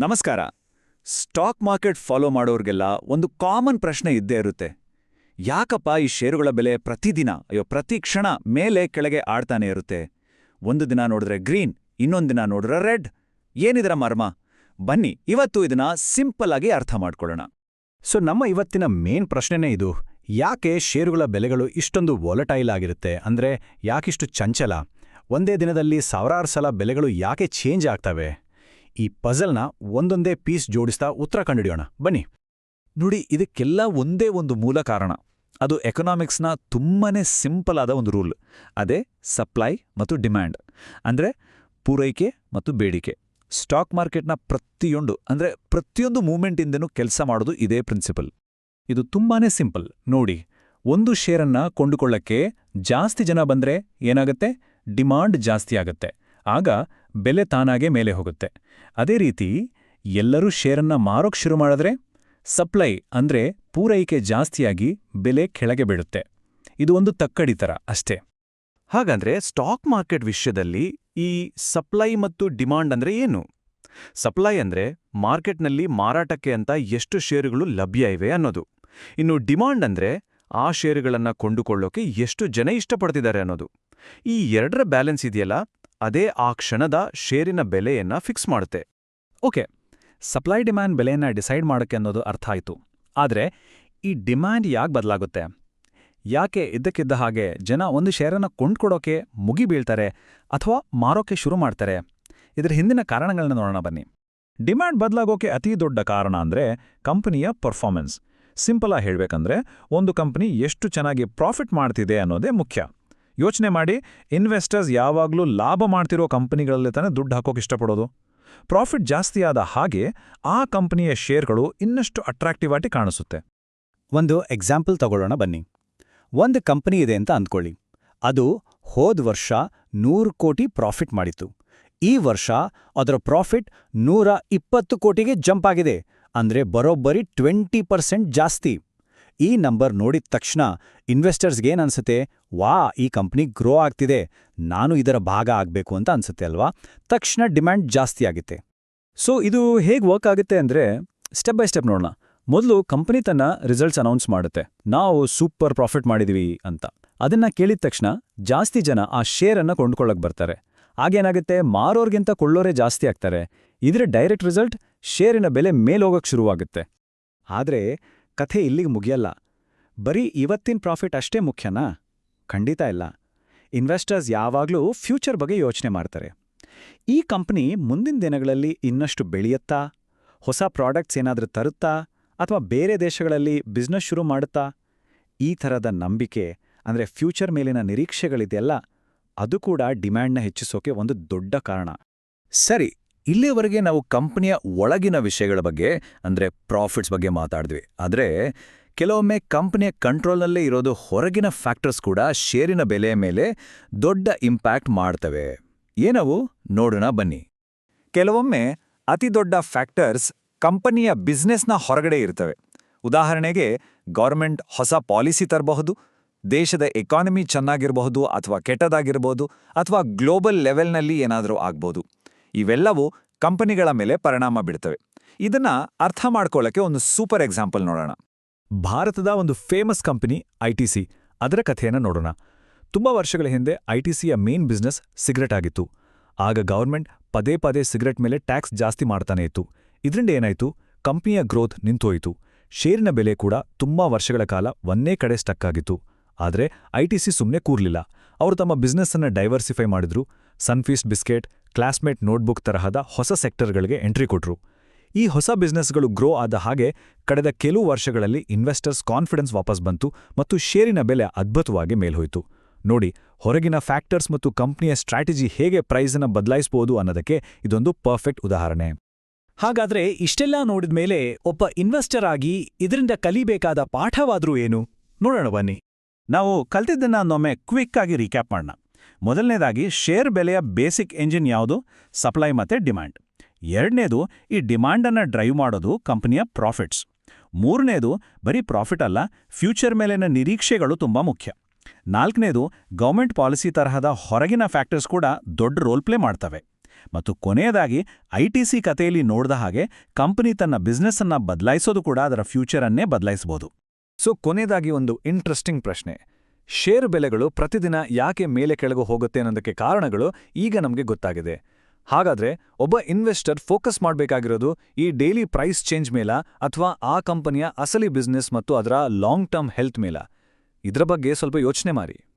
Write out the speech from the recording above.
ನಮಸ್ಕಾರ. Stock market follow ಮಾಡೋರ್ಗೆಲ್ಲ ಒಂದು common ಪ್ರಶ್ನೆ ಇದ್ದೇ ಇರುತ್ತೆ. ಯಾಕಪ್ಪ ಈ ಷೇರುಗಳ ಬೆಲೆ ಪ್ರತಿ ಕ್ಷಣ ಮೇಲೆ ಕೆಳಗೆ ಆಡ್ತಾನೆ ಇರುತ್ತೆ? ಒಂದು ದಿನ ನೋಡಿದ್ರೆ ಗ್ರೀನ್, ಇನ್ನೊಂದು ದಿನ ನೋಡಿದ್ರೆ ರೆಡ್. ಏನಿದರ ಮರ್ಮ? ಬನ್ನಿ ಇವತ್ತು ಇದನ್ನ ಸಿಂಪಲ್ ಆಗಿ ಅರ್ಥ ಮಾಡ್ಕೊಳ್ಳೋಣ. ನಮ್ಮ ಇವತ್ತಿನ ಮೇನ್ ಪ್ರಶ್ನೆನೇ ಇದು. ಯಾಕೆ ಷೇರುಗಳ ಬೆಲೆಗಳು ಇಷ್ಟೊಂದು ವಾಲಟೈಲ್ ಆಗಿರುತ್ತೆ? ಅಂದ್ರೆ ಯಾಕಿಷ್ಟು ಚಂಚಲ? ಒಂದೇ ದಿನದಲ್ಲಿ ಸಾವಿರಾರು ಸಲ ಬೆಲೆಗಳು ಯಾಕೆ ಚೇಂಜ್ ಆಗ್ತವೆ? ಈ ಪಜಲ್ನ ಒಂದೊಂದೇ ಪೀಸ್ ಜೋಡಿಸ್ತಾ ಉತ್ತರ ಕಂಡುಹಿಡಿಯೋಣ ಬನ್ನಿ. ನೋಡಿ, ಇದಕ್ಕೆಲ್ಲ ಒಂದೇ ಒಂದು ಮೂಲ ಕಾರಣ. ಅದು ಎಕನಾಮಿಕ್ಸ್ನ ತುಂಬಾನೇ ಸಿಂಪಲ್ ಆದ ಒಂದು ರೂಲ್. ಅದೇ ಸಪ್ಲೈ ಮತ್ತು ಡಿಮ್ಯಾಂಡ್, ಅಂದ್ರೆ ಪೂರೈಕೆ ಮತ್ತು ಬೇಡಿಕೆ. ಸ್ಟಾಕ್ ಮಾರ್ಕೆಟ್ನ ಪ್ರತಿಯೊಂದು ಮೂವ್ಮೆಂಟಿಂದನೂ ಕೆಲಸ ಮಾಡೋದು ಇದೇ ಪ್ರಿನ್ಸಿಪಲ್. ಇದು ತುಂಬಾನೇ ಸಿಂಪಲ್ ನೋಡಿ. ಒಂದು ಷೇರನ್ನ ಕೊಂಡುಕೊಳ್ಳಕ್ಕೆ ಜಾಸ್ತಿ ಜನ ಬಂದ್ರೆ ಏನಾಗುತ್ತೆ? ಡಿಮಾಂಡ್ ಜಾಸ್ತಿ ಆಗತ್ತೆ. ಆಗ ಬೆಲೆ ತಾನಾಗೆ ಮೇಲೆ ಹೋಗುತ್ತೆ. ಅದೇ ರೀತಿ ಎಲ್ಲರೂ ಷೇರನ್ನ ಮಾರೋಕ್ ಶುರು ಮಾಡಿದ್ರೆ ಸಪ್ಲೈ ಅಂದ್ರೆ ಪೂರೈಕೆ ಜಾಸ್ತಿಯಾಗಿ ಬೆಲೆ ಕೆಳಗೆ ಬೀಳುತ್ತೆ. ಇದು ಒಂದು ತಕ್ಕಡಿತರ ಅಷ್ಟೇ. ಹಾಗಂದ್ರೆ ಸ್ಟಾಕ್ ಮಾರ್ಕೆಟ್ ವಿಷಯದಲ್ಲಿ ಈ ಸಪ್ಲೈ ಮತ್ತು ಡಿಮಾಂಡ್ ಅಂದ್ರೆ ಏನು? ಸಪ್ಲೈ ಅಂದ್ರೆ ಮಾರ್ಕೆಟ್ನಲ್ಲಿ ಮಾರಾಟಕ್ಕೆ ಅಂತ ಎಷ್ಟು ಷೇರುಗಳು ಲಭ್ಯ ಇವೆ ಅನ್ನೋದು. ಇನ್ನು ಡಿಮಾಂಡ್ ಅಂದ್ರೆ ಆ ಷೇರುಗಳನ್ನ ಕೊಂಡುಕೊಳ್ಳೋಕೆ ಎಷ್ಟು ಜನ ಇಷ್ಟಪಡ್ತಿದ್ದಾರೆ ಅನ್ನೋದು. ಈ ಎರಡರ ಬ್ಯಾಲೆನ್ಸ್ ಇದೆಯಲ್ಲ, ಅದೇ ಆ ಕ್ಷಣದ ಷೇರಿನ ಬೆಲೆಯನ್ನ ಫಿಕ್ಸ್ ಮಾಡುತ್ತೆ. ಓಕೆ, ಸಪ್ಲೈ ಡಿಮ್ಯಾಂಡ್ ಬೆಲೆಯನ್ನ ಡಿಸೈಡ್ ಮಾಡೋಕ್ಕೆ ಅನ್ನೋದು ಅರ್ಥ ಆಯ್ತು. ಆದ್ರೆ ಈ ಡಿಮ್ಯಾಂಡ್ ಯಾಕೆ ಬದಲಾಗುತ್ತೆ? ಯಾಕೆ ಇದ್ದಕ್ಕಿದ್ದ ಹಾಗೆ ಜನ ಒಂದು ಷೇರನ್ನ ಕೊಂಡ್ಕೊಡೋಕೆ ಮುಗಿಬೀಳ್ತಾರೆ ಅಥವಾ ಮಾರೋಕೆ ಶುರು ಮಾಡ್ತಾರೆ? ಇದರ ಹಿಂದಿನ ಕಾರಣಗಳನ್ನ ನೋಡೋಣ ಬನ್ನಿ. ಡಿಮ್ಯಾಂಡ್ ಬದಲಾಗೋಕೆ ಅತಿ ದೊಡ್ಡ ಕಾರಣ ಅಂದ್ರೆ ಕಂಪನಿಯ ಪರ್ಫಾರ್ಮೆನ್ಸ್. ಸಿಂಪಲ್ ಆಗಿ ಹೇಳ್ಬೇಕಂದ್ರೆ ಒಂದು ಕಂಪನಿ ಎಷ್ಟು ಚೆನ್ನಾಗಿ ಪ್ರಾಫಿಟ್ ಮಾಡ್ತಿದೆ ಅನ್ನೋದೇ ಮುಖ್ಯ. ಯೋಚನೆ ಮಾಡಿ, ಇನ್ವೆಸ್ಟರ್ಸ್ ಯಾವಾಗಲೂ ಲಾಭ ಮಾಡ್ತಿರೋ ಕಂಪನಿಗಳಲ್ಲಿ ತಾನೇ ದುಡ್ಡು ಹಾಕೋಕೆ ಇಷ್ಟಪಡೋದು. ಪ್ರಾಫಿಟ್ ಜಾಸ್ತಿ ಆದ ಹಾಗೆ ಆ ಕಂಪನಿಯ ಶೇರ್ಗಳು ಇನ್ನಷ್ಟು ಅಟ್ರಾಕ್ಟಿವ್ ಆಗಿ ಕಾಣಿಸುತ್ತೆ. ಒಂದು ಎಕ್ಸಾಂಪಲ್ ತಗೊಳ್ಳೋಣ ಬನ್ನಿ. ಒಂದು ಕಂಪನಿ ಇದೆ ಅಂತ ಅಂದ್ಕೊಳ್ಳಿ. ಅದು ಹೋದ ವರ್ಷ 100 ಕೋಟಿ ಪ್ರಾಫಿಟ್ ಮಾಡಿತ್ತು. ಈ ವರ್ಷ ಅದರ ಪ್ರಾಫಿಟ್ 120 ಕೋಟಿಗೆ ಜಂಪ್ ಆಗಿದೆ. ಅಂದ್ರೆ ಬರೋಬ್ಬರಿ 20% ಜಾಸ್ತಿ. ಈ ನಂಬರ್ ನೋಡಿದ ತಕ್ಷಣ ಇನ್ವೆಸ್ಟರ್ಸ್ಗೇನನ್ಸುತ್ತೆ? ವಾ, ಈ ಕಂಪ್ನಿ ಗ್ರೋ ಆಗ್ತಿದೆ, ನಾನು ಇದರ ಭಾಗ ಆಗ್ಬೇಕು ಅಂತ ಅನ್ಸುತ್ತೆ ಅಲ್ವಾ? ತಕ್ಷಣ ಡಿಮ್ಯಾಂಡ್ ಜಾಸ್ತಿ ಆಗುತ್ತೆ. ಇದು ಹೇಗೆ ವರ್ಕ್ ಆಗುತ್ತೆ ಅಂದ್ರೆ ಸ್ಟೆಪ್ ಬೈ ಸ್ಟೆಪ್ ನೋಡೋಣ. ಮೊದಲು ಕಂಪನಿ ತನ್ನ ರಿಸಲ್ಟ್ಸ್ ಅನೌನ್ಸ್ ಮಾಡುತ್ತೆ, ನಾವು ಸೂಪರ್ ಪ್ರಾಫಿಟ್ ಮಾಡಿದ್ವಿ ಅಂತ. ಅದನ್ನ ಕೇಳಿದ ತಕ್ಷಣ ಜಾಸ್ತಿ ಜನ ಆ ಶೇರನ್ನ ಕೊಂಡ್ಕೊಳ್ಳಕ್ ಬರ್ತಾರೆ. ಆಗೇನಾಗುತ್ತೆ? ಮಾರೋರ್ಗಿಂತ ಕೊಳ್ಳೋರೇ ಜಾಸ್ತಿ ಆಗ್ತಾರೆ. ಇದರ ಡೈರೆಕ್ಟ್ ರಿಸಲ್ಟ್ ಶೇರಿನ ಬೆಲೆ ಮೇಲೋಗಕ್ಕೆ ಶುರುವಾಗುತ್ತೆ. ಆದ್ರೆ ಕಥೆ ಇಲ್ಲಿಗೆ ಮುಗಿಯಲ್ಲ. ಬರೀ ಇವತ್ತಿನ ಪ್ರಾಫಿಟ್ ಅಷ್ಟೇ ಮುಖ್ಯನಾ? ಖಂಡಿತ ಇಲ್ಲ. ಇನ್ವೆಸ್ಟರ್ಸ್ ಯಾವಾಗಲೂ ಫ್ಯೂಚರ್ ಬಗ್ಗೆ ಯೋಚನೆ ಮಾಡ್ತಾರೆ. ಈ ಕಂಪನಿ ಮುಂದಿನ ದಿನಗಳಲ್ಲಿ ಇನ್ನಷ್ಟು ಬೆಳೆಯುತ್ತಾ, ಹೊಸ ಪ್ರಾಡಕ್ಟ್ಸ್ ಏನಾದರೂ ತರುತ್ತಾ, ಅಥವಾ ಬೇರೆ ದೇಶಗಳಲ್ಲಿ ಬಿಸ್ನೆಸ್ ಶುರು ಮಾಡುತ್ತಾ? ಈ ಥರದ ನಂಬಿಕೆ ಅಂದ್ರೆ ಫ್ಯೂಚರ್ ಮೇಲಿನ ನಿರೀಕ್ಷೆಗಳಿದೆಯಲ್ಲ, ಅದು ಕೂಡ ಡಿಮ್ಯಾಂಡ್ನ ಹೆಚ್ಚಿಸೋಕೆ ಒಂದು ದೊಡ್ಡ ಕಾರಣ. ಸರಿ, ಇಲ್ಲಿಯವರೆಗೆ ನಾವು ಕಂಪನಿಯ ಒಳಗಿನ ವಿಷಯಗಳ ಬಗ್ಗೆ ಅಂದ್ರೆ ಪ್ರಾಫಿಟ್ಸ್ ಬಗ್ಗೆ ಮಾತಾಡಿದ್ವಿ. ಆದ್ರೆ ಕೆಲವೊಮ್ಮೆ ಕಂಪನಿಯ ಕಂಟ್ರೋಲ್ನಲ್ಲೇ ಇರೋದು ಹೊರಗಿನ ಫ್ಯಾಕ್ಟರ್ಸ್ ಕೂಡ ಷೇರಿನ ಬೆಲೆಯ ಮೇಲೆ ದೊಡ್ಡ ಇಂಪ್ಯಾಕ್ಟ್ ಮಾಡ್ತವೆ. ಏನವು ನೋಡೋಣ ಬನ್ನಿ. ಕೆಲವೊಮ್ಮೆ ಅತಿ ದೊಡ್ಡ ಫ್ಯಾಕ್ಟರ್ಸ್ ಕಂಪನಿಯ ಬಿಸ್ನೆಸ್ನ ಹೊರಗಡೆ ಇರ್ತವೆ. ಉದಾಹರಣೆಗೆ, ಗೌರ್ಮೆಂಟ್ ಹೊಸ ಪಾಲಿಸಿ ತರಬಹುದು, ದೇಶದ ಎಕಾನಮಿ ಚೆನ್ನಾಗಿರಬಹುದು ಅಥವಾ ಕೆಟ್ಟದಾಗಿರಬಹುದು, ಅಥವಾ ಗ್ಲೋಬಲ್ ಲೆವೆಲ್ನಲ್ಲಿ ಏನಾದರೂ ಆಗ್ಬೋದು. ಇವೆಲ್ಲವೂ ಕಂಪನಿಗಳ ಮೇಲೆ ಪರಿಣಾಮ ಬೀಳ್ತವೆ. ಇದನ್ನ ಅರ್ಥ ಮಾಡ್ಕೊಳ್ಳೋಕೆ ಒಂದು ಸೂಪರ್ ಎಕ್ಸಾಂಪಲ್ ನೋಡೋಣ. ಭಾರತದ ಒಂದು ಫೇಮಸ್ ಕಂಪನಿ ಐಟಿಸಿ, ಅದರ ಕಥೆಯನ್ನು ನೋಡೋಣ. ತುಂಬಾ ವರ್ಷಗಳ ಹಿಂದೆ ಐಟಿಸಿಯ ಮೇನ್ ಬಿಸ್ನೆಸ್ ಸಿಗರೆಟ್ ಆಗಿತ್ತು. ಆಗ ಗವರ್ಮೆಂಟ್ ಪದೇ ಪದೇ ಸಿಗರೆಟ್ ಮೇಲೆ ಟ್ಯಾಕ್ಸ್ ಜಾಸ್ತಿ ಮಾಡ್ತಾನೆ ಇತ್ತು. ಇದರಿಂದ ಏನಾಯ್ತು? ಕಂಪನಿಯ ಗ್ರೋತ್ ನಿಂತೋಯಿತು. ಷೇರಿನ ಬೆಲೆ ಕೂಡ ತುಂಬಾ ವರ್ಷಗಳ ಕಾಲ ಒಂದೇ ಕಡೆ ಸ್ಟಕ್ ಆಗಿತ್ತು. ಆದ್ರೆ ಐಟಿಸಿ ಸುಮ್ಮನೆ ಕೂರ್ಲಿಲ್ಲ. ಅವರು ತಮ್ಮ ಬಿಸ್ನೆಸ್ ಅನ್ನ ಡೈವರ್ಸಿಫೈ ಮಾಡಿದ್ರು. ಸನ್ಫೀಸ್ಟ್ ಬಿಸ್ಕೆಟ್, ಕ್ಲಾಸ್ಮೇಟ್ ನೋಟ್ಬುಕ್ ತರಹದ ಹೊಸ ಸೆಕ್ಟರ್ಗಳಿಗೆ ಎಂಟ್ರಿ ಕೊಟ್ರು. ಈ ಹೊಸ ಬಿಸ್ನೆಸ್ಗಳು ಗ್ರೋ ಆದ ಹಾಗೆ ಕಳೆದ ಕೆಲವು ವರ್ಷಗಳಲ್ಲಿ ಇನ್ವೆಸ್ಟರ್ಸ್ ಕಾನ್ಫಿಡೆನ್ಸ್ ವಾಪಸ್ ಬಂತು ಮತ್ತು ಷೇರಿನ ಬೆಲೆ ಅದ್ಭುತವಾಗಿ ಮೇಲ್ಹೋಯ್ತು. ನೋಡಿ, ಹೊರಗಿನ ಫ್ಯಾಕ್ಟರ್ಸ್ ಮತ್ತು ಕಂಪ್ನಿಯ ಸ್ಟ್ರಾಟಜಿ ಹೇಗೆ ಪ್ರೈಸನ್ನ ಬದಲಾಯಿಸಬಹುದು ಅನ್ನೋದಕ್ಕೆ ಇದೊಂದು ಪರ್ಫೆಕ್ಟ್ ಉದಾಹರಣೆ. ಹಾಗಾದ್ರೆ ಇಷ್ಟೆಲ್ಲ ನೋಡಿದ್ಮೇಲೆ ಒಬ್ಬ ಇನ್ವೆಸ್ಟರ್ ಆಗಿ ಇದರಿಂದ ಕಲಿಬೇಕಾದ ಪಾಠವಾದ್ರೂ ಏನು? ನೋಡೋಣ ಬನ್ನಿ. ನಾವು ಕಲ್ತಿದ್ದನ್ನ ಒಮ್ಮೆ ಕ್ವಿಕ್ ಆಗಿ ರೀಕ್ಯಾಪ್ ಮಾಡೋಣ. ಮೊದಲನೇದಾಗಿ, ಶೇರ್ ಬೆಲೆಯ ಬೇಸಿಕ್ ಎಂಜಿನ್ ಯಾವುದು? ಸಪ್ಲೈ ಮತ್ತೆ ಡಿಮ್ಯಾಂಡ್. ಎರಡನೇದು, ಈ ಡಿಮ್ಯಾಂಡನ್ನು ಡ್ರೈವ್ ಮಾಡೋದು ಕಂಪನಿಯ ಪ್ರಾಫಿಟ್ಸ್. ಮೂರನೇದು, ಬರೀ ಪ್ರಾಫಿಟ್ ಅಲ್ಲ, ಫ್ಯೂಚರ್ ಮೇಲಿನ ನಿರೀಕ್ಷೆಗಳು ತುಂಬಾ ಮುಖ್ಯ. ನಾಲ್ಕನೇದು, ಗೌರ್ಮೆಂಟ್ ಪಾಲಿಸಿ ತರಹದ ಹೊರಗಿನ ಫ್ಯಾಕ್ಟರ್ಸ್ ಕೂಡ ದೊಡ್ಡ ರೋಲ್ ಪ್ಲೇ ಮಾಡ್ತವೆ. ಮತ್ತು ಕೊನೆಯದಾಗಿ ಐಟಿಸಿ ಕಥೆಯಲ್ಲಿ ನೋಡ್ದ ಹಾಗೆ ಕಂಪನಿ ತನ್ನ ಬಿಸ್ನೆಸ್ಸನ್ನ ಬದಲಾಯಿಸೋದು ಕೂಡ ಅದರ ಫ್ಯೂಚರನ್ನೇ ಬದಲಾಯಿಸಬಹುದು. ಸೊ ಕೊನೆಯದಾಗಿ ಒಂದು ಇಂಟ್ರೆಸ್ಟಿಂಗ್ ಪ್ರಶ್ನೆ. ಷೇರು ಬೆಲೆಗಳು ಪ್ರತಿದಿನ ಯಾಕೆ ಮೇಲೆ ಕೆಳಗೆ ಹೋಗುತ್ತೆ ಅನ್ನೋದಕ್ಕೆ ಕಾರಣಗಳು ಈಗ ನಮಗೆ ಗೊತ್ತಾಗಿದೆ. ಹಾಗಾದ್ರೆ ಒಬ್ಬ ಇನ್ವೆಸ್ಟರ್ ಫೋಕಸ್ ಮಾಡಬೇಕಾಗಿರೋದು ಈ ಡೈಲಿ ಪ್ರೈಸ್ ಚೇಂಜ್ ಮೇಲ ಅಥವಾ ಆ ಕಂಪನಿಯ ಅಸಲಿ ಬಿಸ್ನೆಸ್ ಮತ್ತು ಅದರ ಲಾಂಗ್ ಟರ್ಮ್ ಹೆಲ್ತ್ ಮೇಲ? ಇದ್ರ ಬಗ್ಗೆ ಸ್ವಲ್ಪ ಯೋಚನೆ ಮಾಡಿ.